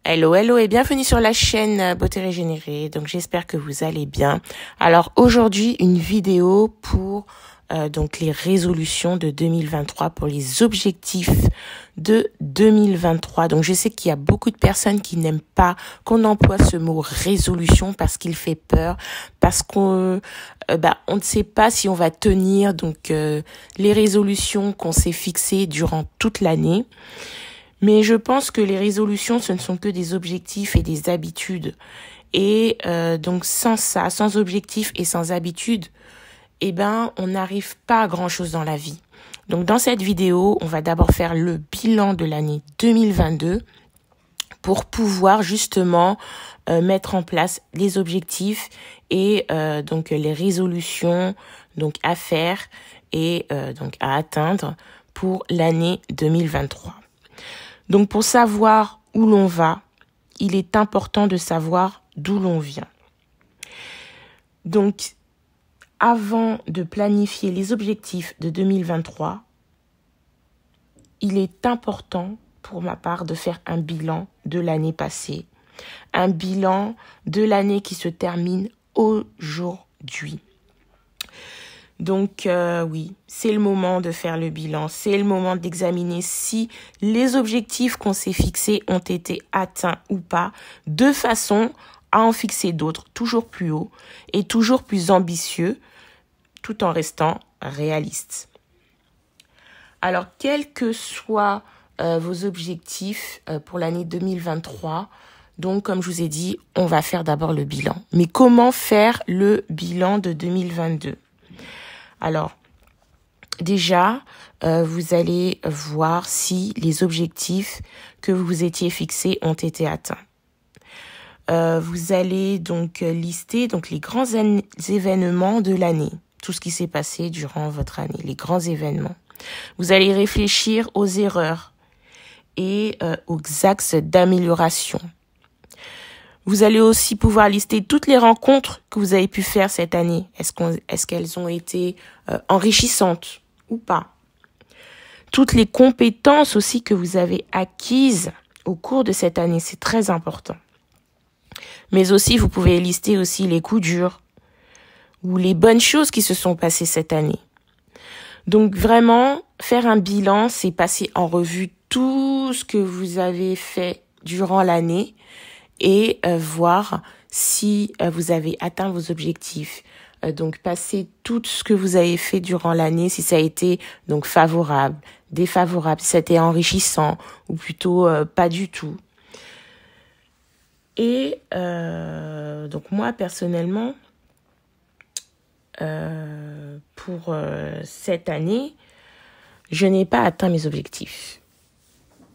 Hello, hello et bienvenue sur la chaîne Beauté Régénérée. Donc j'espère que vous allez bien. Alors aujourd'hui, une vidéo pour donc les résolutions de 2023, pour les objectifs de 2023. Donc je sais qu'il y a beaucoup de personnes qui n'aiment pas qu'on emploie ce mot résolution parce qu'il fait peur, parce qu'on on ne sait pas si on va tenir donc les résolutions qu'on s'est fixées durant toute l'année. Mais je pense que les résolutions, ce ne sont que des objectifs et des habitudes. Et donc sans ça, sans objectifs et sans habitudes, on n'arrive pas à grand-chose dans la vie. Donc dans cette vidéo, on va d'abord faire le bilan de l'année 2022 pour pouvoir justement mettre en place les objectifs et donc les résolutions donc à faire et donc à atteindre pour l'année 2023. Donc pour savoir où l'on va, il est important de savoir d'où l'on vient. Donc avant de planifier les objectifs de 2023, il est important pour ma part de faire un bilan de l'année passée, un bilan de l'année qui se termine aujourd'hui. Donc oui, c'est le moment de faire le bilan, c'est le moment d'examiner si les objectifs qu'on s'est fixés ont été atteints ou pas, de façon à en fixer d'autres toujours plus haut et toujours plus ambitieux, tout en restant réaliste. Alors, quels que soient vos objectifs pour l'année 2023, donc comme je vous ai dit, on va faire d'abord le bilan. Mais comment faire le bilan de 2022 ? Alors, déjà, vous allez voir si les objectifs que vous étiez fixés ont été atteints. Vous allez donc lister donc les grands événements de l'année, tout ce qui s'est passé durant votre année, les grands événements. Vous allez réfléchir aux erreurs et aux axes d'amélioration. Vous allez aussi pouvoir lister toutes les rencontres que vous avez pu faire cette année. Est-ce qu'elles ont été enrichissantes ou pas? Toutes les compétences aussi que vous avez acquises au cours de cette année, c'est très important. Mais aussi, vous pouvez lister aussi les coups durs ou les bonnes choses qui se sont passées cette année. Donc vraiment, faire un bilan, c'est passer en revue tout ce que vous avez fait durant l'année et voir si vous avez atteint vos objectifs. Donc passer tout ce que vous avez fait durant l'année, si ça a été donc favorable, défavorable, si ça a été enrichissant ou plutôt pas du tout. Et donc moi personnellement, pour cette année, je n'ai pas atteint mes objectifs.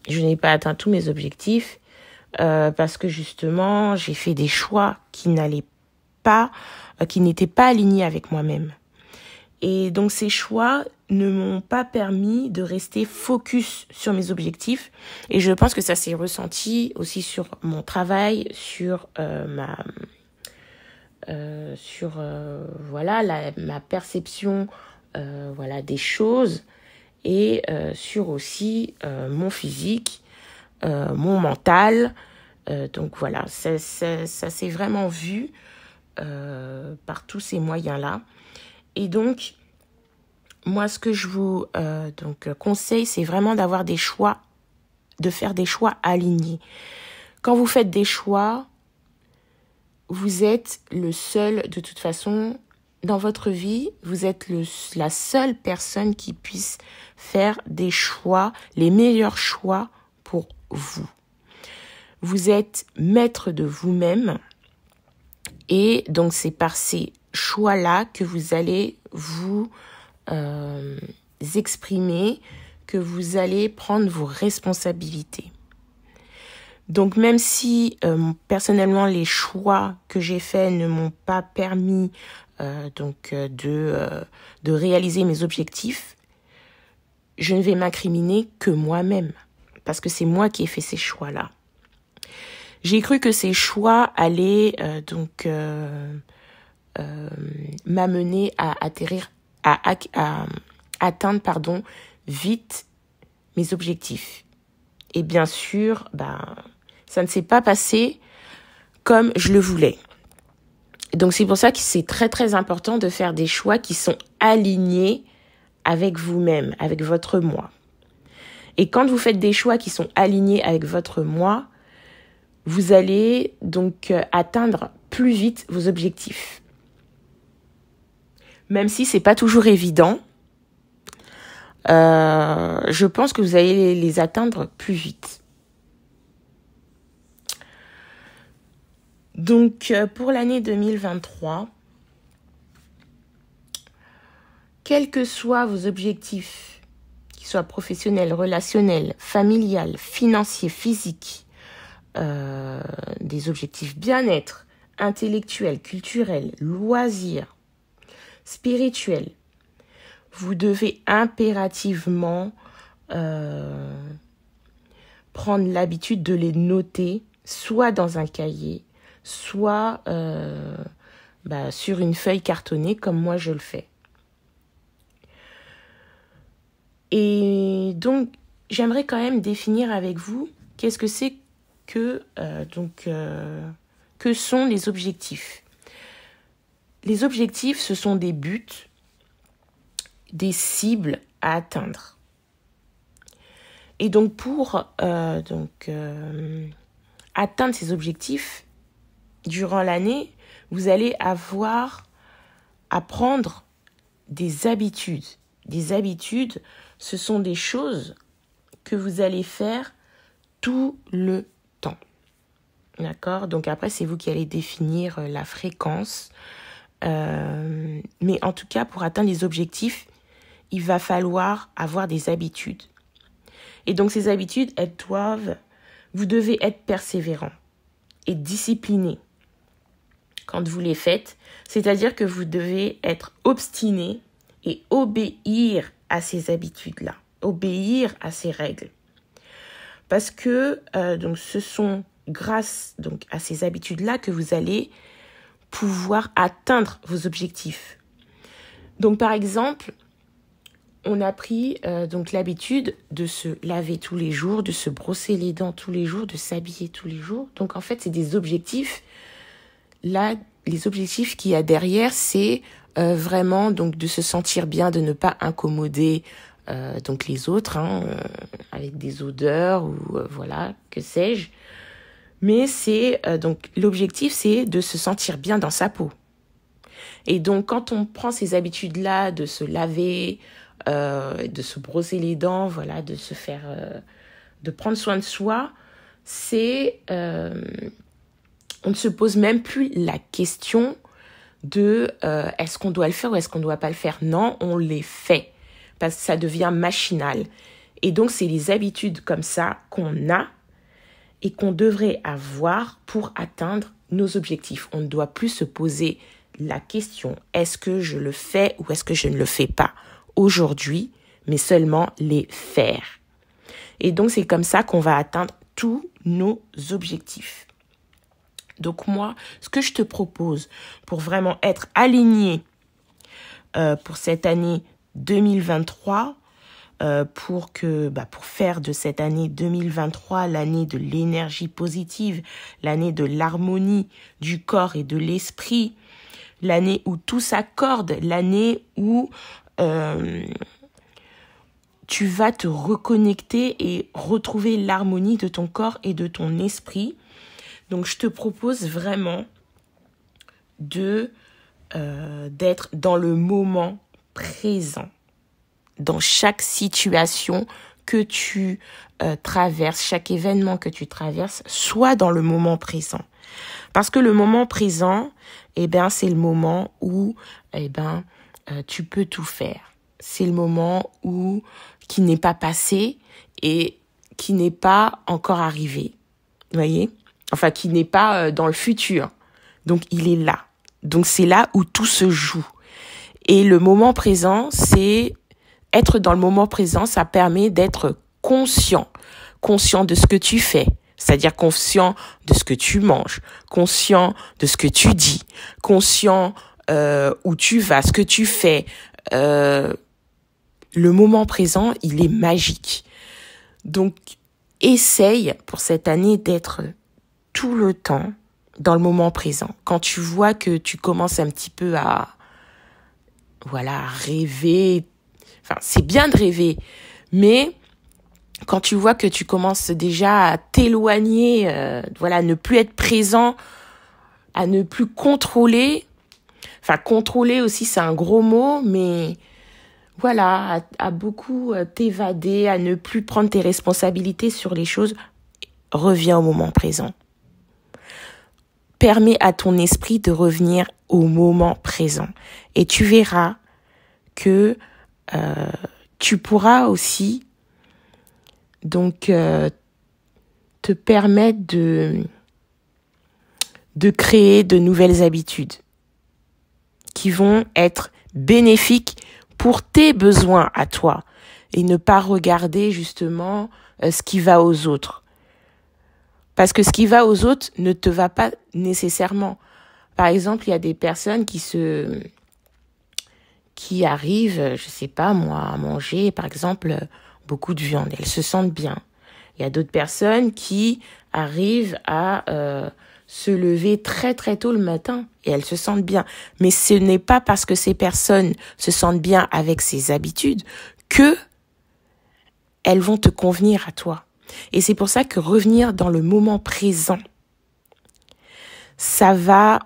Je n'ai pas atteint tous mes objectifs parce que justement, j'ai fait des choix qui n'étaient pas alignés avec moi-même. Et donc ces choix ne m'ont pas permis de rester focus sur mes objectifs. Et je pense que ça s'est ressenti aussi sur mon travail, sur ma perception des choses et sur aussi mon physique, mon mental. Donc voilà, ça s'est vraiment vu par tous ces moyens-là. Et donc, moi, ce que je vous conseille, c'est vraiment d'avoir des choix, de faire des choix alignés. Quand vous faites des choix, vous êtes le seul, de toute façon, dans votre vie, vous êtes la seule personne qui puisse faire des choix, les meilleurs choix pour vous. Vous êtes maître de vous-même et donc c'est par ces choix-là que vous allez vous exprimer, que vous allez prendre vos responsabilités. Donc même si personnellement les choix que j'ai faits ne m'ont pas permis de réaliser mes objectifs, je ne vais m'incriminer que moi-même parce que c'est moi qui ai fait ces choix-là. J'ai cru que ces choix allaient m'amener à atteindre vite mes objectifs. Et bien sûr, ça ne s'est pas passé comme je le voulais. Donc c'est pour ça que c'est très très important de faire des choix qui sont alignés avec vous-même, avec votre moi. Et quand vous faites des choix qui sont alignés avec votre moi, vous allez donc atteindre plus vite vos objectifs. Même si c'est pas toujours évident, je pense que vous allez les atteindre plus vite. Donc, pour l'année 2023, quels que soient vos objectifs, qu'ils soient professionnels, relationnels, familiales, financiers, physiques, des objectifs bien-être, intellectuels, culturels, loisirs, spirituels, vous devez impérativement prendre l'habitude de les noter, soit dans un cahier, soit sur une feuille cartonnée comme moi je le fais. Et donc, j'aimerais quand même définir avec vous qu'est-ce que c'est que sont les objectifs. Les objectifs, ce sont des buts, des cibles à atteindre. Et donc, pour atteindre ces objectifs, durant l'année, vous allez avoir à prendre des habitudes. Des habitudes, ce sont des choses que vous allez faire tout le temps. D'accord ? Donc après, c'est vous qui allez définir la fréquence. Mais en tout cas, pour atteindre les objectifs, il va falloir avoir des habitudes. Et donc ces habitudes, vous devez être persévérant et discipliné quand vous les faites. C'est-à-dire que vous devez être obstiné et obéir à ces habitudes-là, obéir à ces règles. Parce que ce sont grâce à ces habitudes-là que vous allez pouvoir atteindre vos objectifs. Donc par exemple, on a pris l'habitude de se laver tous les jours, de se brosser les dents tous les jours, de s'habiller tous les jours. Donc en fait, c'est des objectifs. Là, les objectifs qu'il y a derrière, c'est vraiment de se sentir bien, de ne pas incommoder les autres avec des odeurs ou que sais-je. Mais l'objectif, c'est de se sentir bien dans sa peau. Et donc, quand on prend ces habitudes-là de se laver, de se brosser les dents, de se faire, de prendre soin de soi, on ne se pose même plus la question de est-ce qu'on doit le faire ou est-ce qu'on ne doit pas le faire. Non, on les fait parce que ça devient machinal. Et donc, c'est les habitudes comme ça qu'on a et qu'on devrait avoir pour atteindre nos objectifs. On ne doit plus se poser la question est-ce que je le fais ou est-ce que je ne le fais pas aujourd'hui, mais seulement les faire. Et donc, c'est comme ça qu'on va atteindre tous nos objectifs. Donc moi, ce que je te propose pour vraiment être aligné pour cette année 2023, pour faire de cette année 2023 l'année de l'énergie positive, l'année de l'harmonie du corps et de l'esprit, l'année où tout s'accorde, l'année où tu vas te reconnecter et retrouver l'harmonie de ton corps et de ton esprit. Donc, je te propose vraiment d'être dans le moment présent, dans chaque situation que tu traverses, chaque événement que tu traverses, sois dans le moment présent. Parce que le moment présent, c'est le moment où tu peux tout faire. C'est le moment qui n'est pas passé et qui n'est pas encore arrivé. Vous voyez ? Enfin, qui n'est pas dans le futur. Donc, il est là. Donc, c'est là où tout se joue. Et le moment présent, être dans le moment présent, ça permet d'être conscient de ce que tu fais. C'est-à-dire conscient de ce que tu manges, conscient de ce que tu dis, conscient où tu vas, ce que tu fais. Le moment présent, il est magique. Donc, essaye pour cette année d'être tout le temps dans le moment présent. Quand tu vois que tu commences un petit peu à rêver, enfin, c'est bien de rêver, mais quand tu vois que tu commences déjà à t'éloigner, à ne plus être présent, à ne plus contrôler, enfin, contrôler aussi, c'est un gros mot, mais voilà, à beaucoup t'évader, à ne plus prendre tes responsabilités sur les choses, reviens au moment présent. Permets à ton esprit de revenir au moment présent. Et tu verras que tu pourras aussi donc te permettre de créer de nouvelles habitudes qui vont être bénéfiques pour tes besoins à toi et ne pas regarder justement ce qui va aux autres. Parce que ce qui va aux autres ne te va pas nécessairement. Par exemple, il y a des personnes qui arrivent, je sais pas moi, à manger, par exemple, beaucoup de viande. Elles se sentent bien. Il y a d'autres personnes qui arrivent à se lever très très tôt le matin et elles se sentent bien. Mais ce n'est pas parce que ces personnes se sentent bien avec ces habitudes que elles vont te convenir à toi. Et c'est pour ça que revenir dans le moment présent, ça va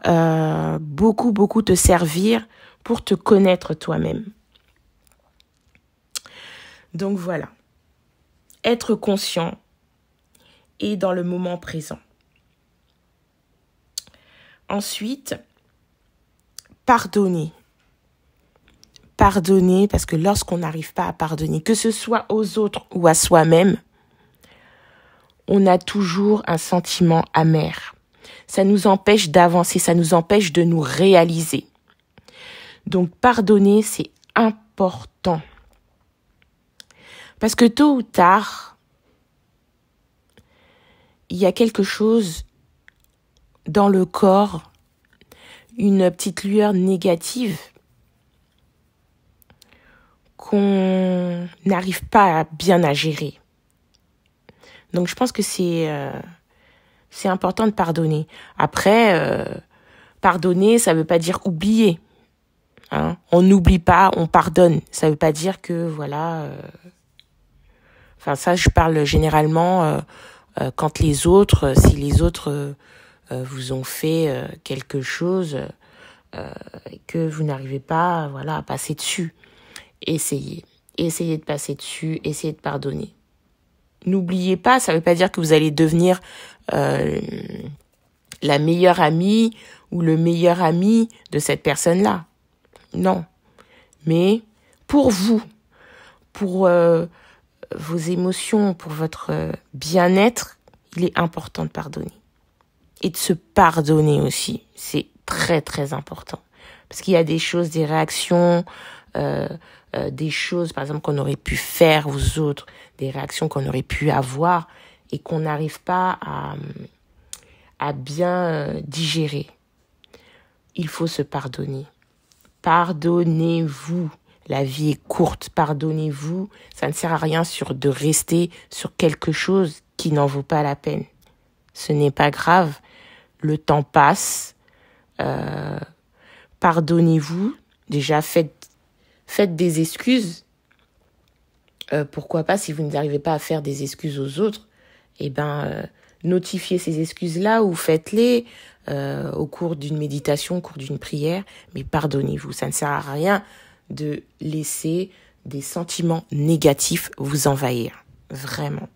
beaucoup te servir pour te connaître toi-même. Donc voilà, être conscient et dans le moment présent. Ensuite, pardonner. Pardonner, parce que lorsqu'on n'arrive pas à pardonner, que ce soit aux autres ou à soi-même, on a toujours un sentiment amer. Ça nous empêche d'avancer, ça nous empêche de nous réaliser. Donc pardonner, c'est important. Parce que tôt ou tard, il y a quelque chose dans le corps, une petite lueur négative qu'on n'arrive pas bien à gérer. Donc je pense que c'est important de pardonner. Après, pardonner, ça veut pas dire oublier. Hein. On n'oublie pas, on pardonne. Ça veut pas dire que Enfin ça, je parle généralement quand si les autres vous ont fait quelque chose et que vous n'arrivez pas, à passer dessus. Essayez de passer dessus, essayez de pardonner. N'oubliez pas, ça veut pas dire que vous allez devenir la meilleure amie ou le meilleur ami de cette personne-là. Non. Mais pour vous, pour vos émotions, pour votre bien-être, il est important de pardonner. Et de se pardonner aussi. C'est très, très important. Parce qu'il y a des choses, des réactions, des choses, par exemple, qu'on aurait pu faire aux autres, des réactions qu'on aurait pu avoir et qu'on n'arrive pas à bien digérer. Il faut se pardonner. Pardonnez-vous. La vie est courte. Pardonnez-vous. Ça ne sert à rien de rester sur quelque chose qui n'en vaut pas la peine. Ce n'est pas grave. Le temps passe. Pardonnez-vous. Déjà, faites des excuses. Pourquoi pas, si vous n'arrivez pas à faire des excuses aux autres, notifiez ces excuses-là ou faites-les au cours d'une méditation, au cours d'une prière. Mais pardonnez-vous. Ça ne sert à rien de laisser des sentiments négatifs vous envahir. Vraiment.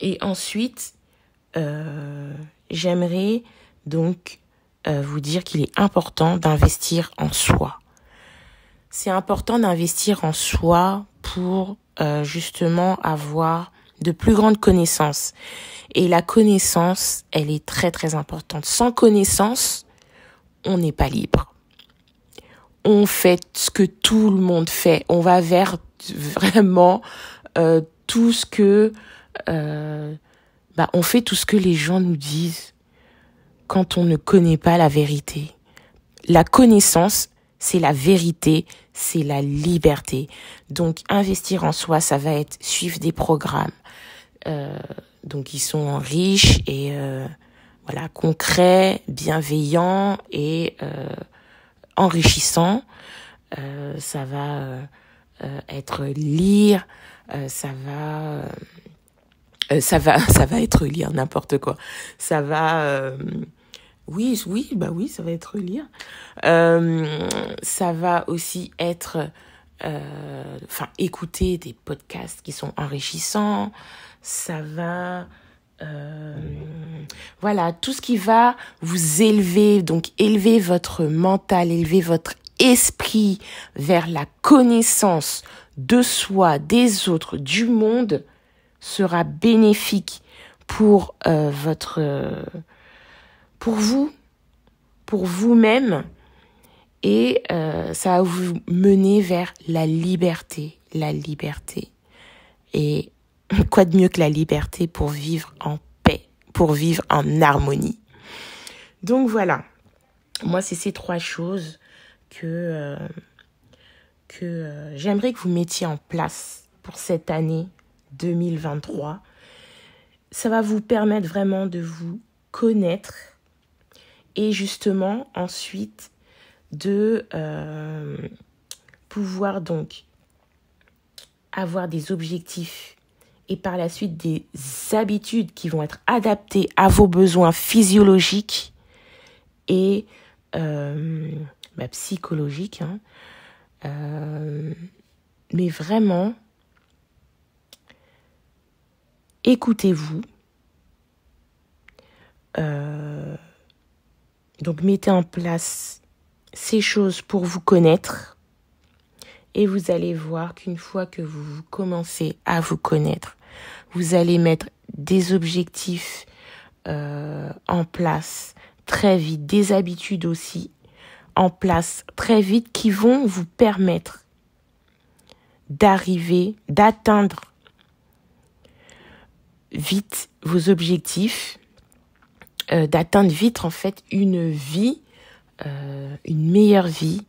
Et ensuite, j'aimerais donc vous dire qu'il est important d'investir en soi. C'est important d'investir en soi pour justement avoir de plus grandes connaissances. Et la connaissance, elle est très très importante. Sans connaissance, on n'est pas libre. On fait ce que tout le monde fait. On va vers vraiment tout ce que... on fait tout ce que les gens nous disent quand on ne connaît pas la vérité. La connaissance, c'est la vérité, c'est la liberté. Donc, investir en soi, ça va être suivre des programmes, Donc, ils sont riches et voilà, concrets, bienveillants et enrichissants. Ça va être lire, ça va être lire n'importe quoi. Ça va oui, ça va être lire. Ça va aussi être écouter des podcasts qui sont enrichissants. Ça va voilà, tout ce qui va vous élever, donc élever votre mental, élever votre esprit vers la connaissance de soi, des autres, du monde, sera bénéfique pour pour vous, pour vous-même, et ça va vous mener vers la liberté. Et quoi de mieux que la liberté pour vivre en paix, pour vivre en harmonie. Donc voilà, moi c'est ces 3 choses que j'aimerais que vous mettiez en place pour cette année 2023. Ça va vous permettre vraiment de vous connaître et justement ensuite de pouvoir donc avoir des objectifs et par la suite des habitudes qui vont être adaptées à vos besoins physiologiques et psychologiques. Mais vraiment, écoutez-vous. Donc mettez en place ces choses pour vous connaître. Et vous allez voir qu'une fois que vous commencez à vous connaître, vous allez mettre des objectifs en place très vite, des habitudes aussi en place très vite qui vont vous permettre d'atteindre vite vos objectifs, d'atteindre vite en fait une vie, une meilleure vie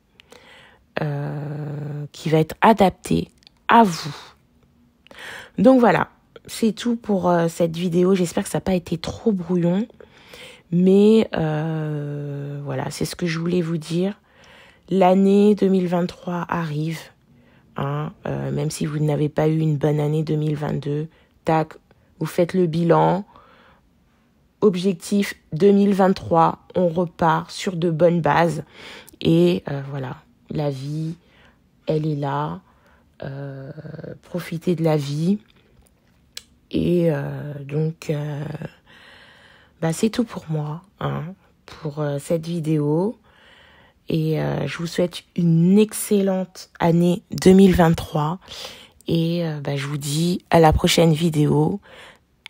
qui va être adaptée à vous. Donc voilà, c'est tout pour cette vidéo. J'espère que ça n'a pas été trop brouillon. Mais voilà, c'est ce que je voulais vous dire. L'année 2023 arrive. Même si vous n'avez pas eu une bonne année 2022. Tac, vous faites le bilan. Objectif 2023, on repart sur de bonnes bases. Et voilà, la vie, elle est là. Profitez de la vie. Et donc, c'est tout pour moi, pour cette vidéo. Et je vous souhaite une excellente année 2023. Et je vous dis à la prochaine vidéo,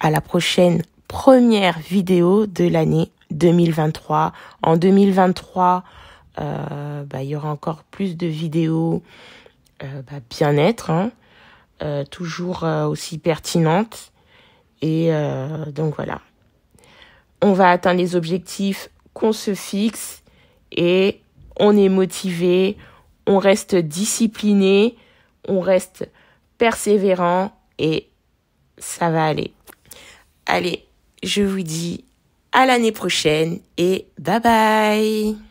à la prochaine première vidéo de l'année 2023. En 2023, il y aura encore plus de vidéos bien-être, toujours aussi pertinentes. Et donc voilà, on va atteindre les objectifs qu'on se fixe et on est motivé, on reste discipliné, on reste persévérant et ça va aller. Allez, je vous dis à l'année prochaine et bye bye.